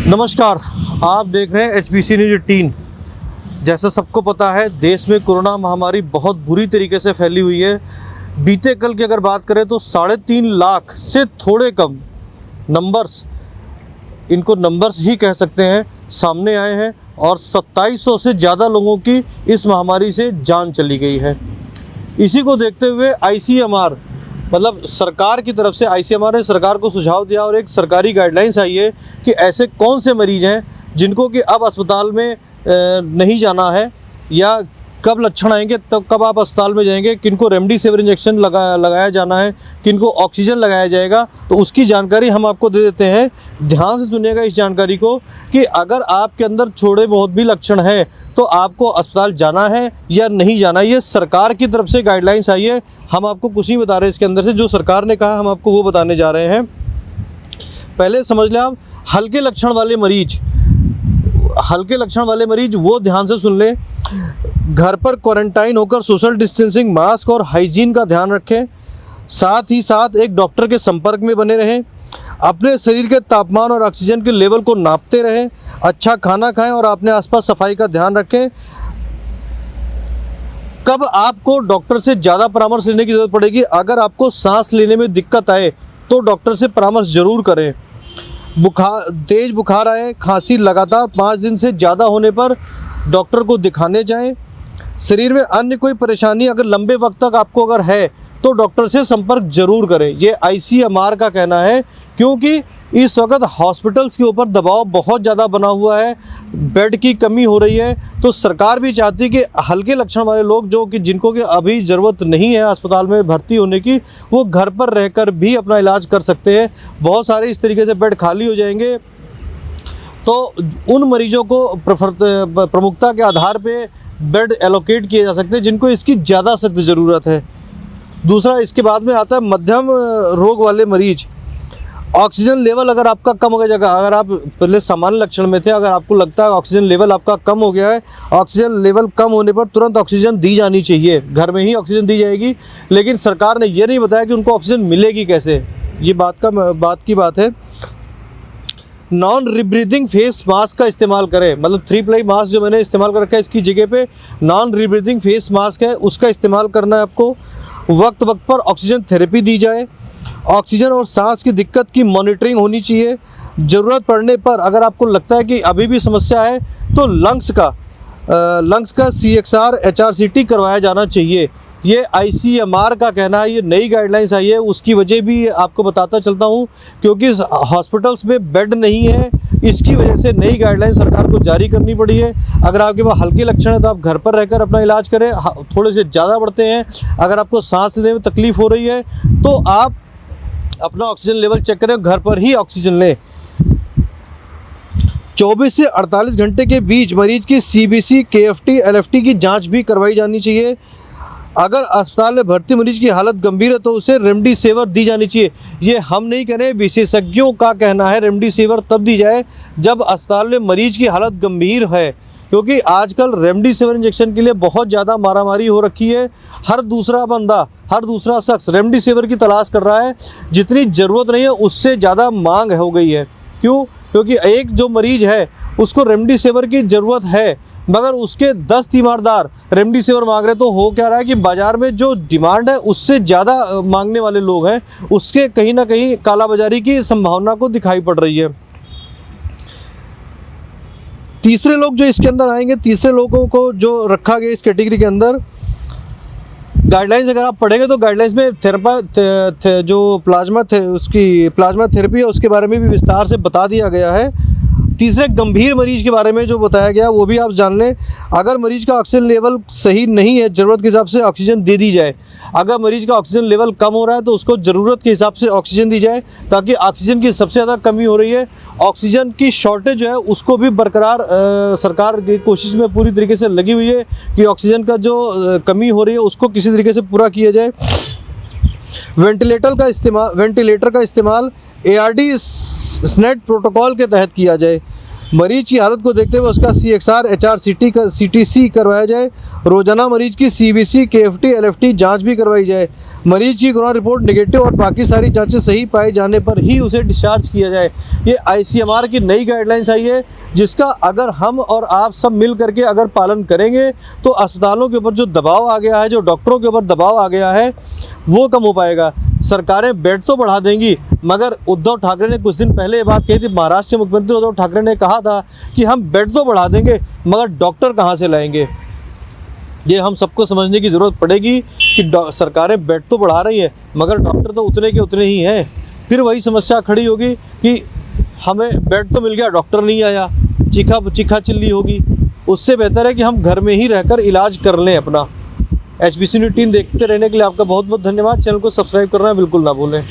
नमस्कार, आप देख रहे हैं HBC न्यूज़ 18। जैसा सबको पता है, देश में कोरोना महामारी बहुत बुरी तरीके से फैली हुई है। बीते कल की अगर बात करें तो 3.5 लाख से थोड़े कम नंबर्स, इनको नंबर्स ही कह सकते हैं, सामने आए हैं और 2700 से ज़्यादा लोगों की इस महामारी से जान चली गई है। इसी को देखते हुए ICMR मतलब सरकार की तरफ से ICMR ने सरकार को सुझाव दिया और एक सरकारी गाइडलाइंस आई है कि ऐसे कौन से मरीज़ हैं जिनको कि अब अस्पताल में नहीं जाना है, या कब लक्षण आएंगे तब कब आप अस्पताल में जाएंगे, किनको रेमडेसिविर इंजेक्शन लगाया जाना है, किनको ऑक्सीजन लगाया जाएगा। तो उसकी जानकारी हम आपको दे देते हैं। ध्यान से सुनिएगा इस जानकारी को कि अगर आपके अंदर थोड़े बहुत भी लक्षण हैं तो आपको अस्पताल जाना है या नहीं जाना। ये सरकार की तरफ से गाइडलाइंस आई है। हम आपको कुछ नहीं बता रहे इसके अंदर से, जो सरकार ने कहा हम आपको वो बताने जा रहे हैं। पहले समझ लें आप, हल्के लक्षण वाले मरीज वो ध्यान से सुन लें। घर पर क्वारंटाइन होकर सोशल डिस्टेंसिंग, मास्क और हाइजीन का ध्यान रखें। साथ ही साथ एक डॉक्टर के संपर्क में बने रहें। अपने शरीर के तापमान और ऑक्सीजन के लेवल को नापते रहें। अच्छा खाना खाएं और अपने आसपास सफाई का ध्यान रखें। कब आपको डॉक्टर से ज़्यादा परामर्श लेने की ज़रूरत पड़ेगी? अगर आपको सांस लेने में दिक्कत आए तो डॉक्टर से परामर्श ज़रूर करें। तेज़ बुखार आए, खांसी लगातार 5 दिन से ज़्यादा होने पर डॉक्टर को दिखाने जाएं। शरीर में अन्य कोई परेशानी अगर लंबे वक्त तक आपको अगर है तो डॉक्टर से संपर्क जरूर करें। ये ICMR का कहना है, क्योंकि इस वक्त हॉस्पिटल्स के ऊपर दबाव बहुत ज़्यादा बना हुआ है, बेड की कमी हो रही है। तो सरकार भी चाहती है कि हल्के लक्षण वाले लोग जिनको कि अभी ज़रूरत नहीं है अस्पताल में भर्ती होने की, वो घर पर रहकर भी अपना इलाज कर सकते हैं। बहुत सारे इस तरीके से बेड खाली हो जाएंगे तो उन मरीजों को प्रमुखता के आधार पे बेड एलोकेट किए जा सकते हैं जिनको इसकी ज़्यादा सख्त ज़रूरत है। दूसरा, इसके बाद में आता है मध्यम रोग वाले मरीज। ऑक्सीजन लेवल अगर आपका कम हो गया, अगर आप पहले सामान्य लक्षण में थे, अगर आपको लगता है ऑक्सीजन लेवल आपका कम हो गया है, ऑक्सीजन लेवल कम होने पर तुरंत ऑक्सीजन दी जानी चाहिए। घर में ही ऑक्सीजन दी जाएगी, लेकिन सरकार ने ये नहीं बताया कि उनको ऑक्सीजन मिलेगी कैसे। ये बात की बात है। नॉन रिब्रीथिंग फेस मास्क का इस्तेमाल करें। मतलब 3 प्लाई मास्क जो मैंने इस्तेमाल कर रखा है, इसकी जगह पे नॉन रिब्रीथिंग फेस मास्क है, उसका इस्तेमाल करना है आपको। वक्त पर ऑक्सीजन थेरेपी दी जाए। ऑक्सीजन और सांस की दिक्कत की मॉनिटरिंग होनी चाहिए। ज़रूरत पड़ने पर अगर आपको लगता है कि अभी भी समस्या है तो लंग्स का CXR HRCT करवाया जाना चाहिए। ये ICMR का कहना है। ये नई गाइडलाइंस आई है, उसकी वजह भी आपको बताता चलता हूँ, क्योंकि हॉस्पिटल्स में बेड नहीं है, इसकी वजह से नई गाइडलाइन सरकार को जारी करनी पड़ी है। अगर आपके पास हल्के लक्षण है तो आप घर पर रहकर अपना इलाज करें। थोड़े से ज़्यादा बढ़ते हैं, अगर आपको सांस लेने में तकलीफ़ हो रही है तो आप अपना ऑक्सीजन लेवल चेक करें, घर पर ही ऑक्सीजन लें। 24 से 48 घंटे के बीच मरीज की CBC, KFT, LFT की जांच भी करवाई जानी चाहिए। अगर अस्पताल में भर्ती मरीज की हालत गंभीर है तो उसे रेमडेसिविर दी जानी चाहिए। ये हम नहीं कह रहे, विशेषज्ञों का कहना है। रेमडेसिविर तब दी जाए जब अस्पताल में मरीज की हालत गंभीर है, क्योंकि आजकल रेमडेसिविर इंजेक्शन के लिए बहुत ज़्यादा मारामारी हो रखी है। हर दूसरा शख्स रेमडेसिविर की तलाश कर रहा है। जितनी ज़रूरत नहीं है उससे ज़्यादा मांग हो गई है। क्यों? क्योंकि एक जो मरीज़ है उसको रेमडेसिविर की ज़रूरत है, मगर उसके 10 तीमारदार रेमडेसिविर मांग रहे। तो हो क्या रहा है कि बाज़ार में जो डिमांड है उससे ज़्यादा मांगने वाले लोग हैं, उसके कहीं ना कहीं कालाबाजारी की संभावना को दिखाई पड़ रही है। तीसरे लोग जो इसके अंदर आएंगे, तीसरे लोगों को जो रखा गया इस कैटेगरी के अंदर, गाइडलाइंस अगर आप पढ़ेंगे तो गाइडलाइंस में जो प्लाज्मा थेरेपी है उसके बारे में भी विस्तार से बता दिया गया है। तीसरे, गंभीर मरीज के बारे में जो बताया गया वो भी आप जान लें। अगर मरीज का ऑक्सीजन लेवल सही नहीं है, ज़रूरत के हिसाब से ऑक्सीजन दे दी जाए। अगर मरीज का ऑक्सीजन लेवल कम हो रहा है तो उसको ज़रूरत के हिसाब से ऑक्सीजन दी जाए, ताकि ऑक्सीजन की सबसे ज़्यादा कमी हो रही है, ऑक्सीजन की शॉर्टेज जो है उसको भी बरकरार सरकार की कोशिश में पूरी तरीके से लगी हुई है कि ऑक्सीजन का जो कमी हो रही है उसको किसी तरीके से पूरा किया जाए। वेंटिलेटर का इस्तेमाल ARD SNET प्रोटोकॉल के तहत किया जाए। मरीज की हालत को देखते हुए उसका CXR HRCT का CTC करवाया जाए। रोजाना मरीज की CBC KFT LFT जांच भी करवाई जाए। मरीज की कोरोना रिपोर्ट नेगेटिव और बाकी सारी जांचें सही पाए जाने पर ही उसे डिस्चार्ज किया जाए। ये ICMR की नई गाइडलाइंस आई है, जिसका अगर हम और आप सब मिल करके अगर पालन करेंगे तो अस्पतालों के ऊपर जो दबाव आ गया है, जो डॉक्टरों के ऊपर दबाव आ गया है, वो कम हो पाएगा। सरकारें बेड तो बढ़ा देंगी, मगर उद्धव ठाकरे ने कुछ दिन पहले ये बात कही थी, महाराष्ट्र के मुख्यमंत्री उद्धव ठाकरे ने कहा था कि हम बेड तो बढ़ा देंगे मगर डॉक्टर कहाँ से लाएंगे। ये हम सबको समझने की ज़रूरत पड़ेगी कि सरकारें बेड तो बढ़ा रही हैं मगर डॉक्टर तो उतने के उतने ही हैं। फिर वही समस्या खड़ी होगी कि हमें बेड तो मिल गया, डॉक्टर नहीं आया, चीखा चिल्ली होगी। उससे बेहतर है कि हम घर में ही रहकर इलाज कर लें अपना। HBC न्यूज़ 3 देखते रहने के लिए आपका बहुत बहुत धन्यवाद। चैनल को सब्सक्राइब करना बिल्कुल ना भूलें।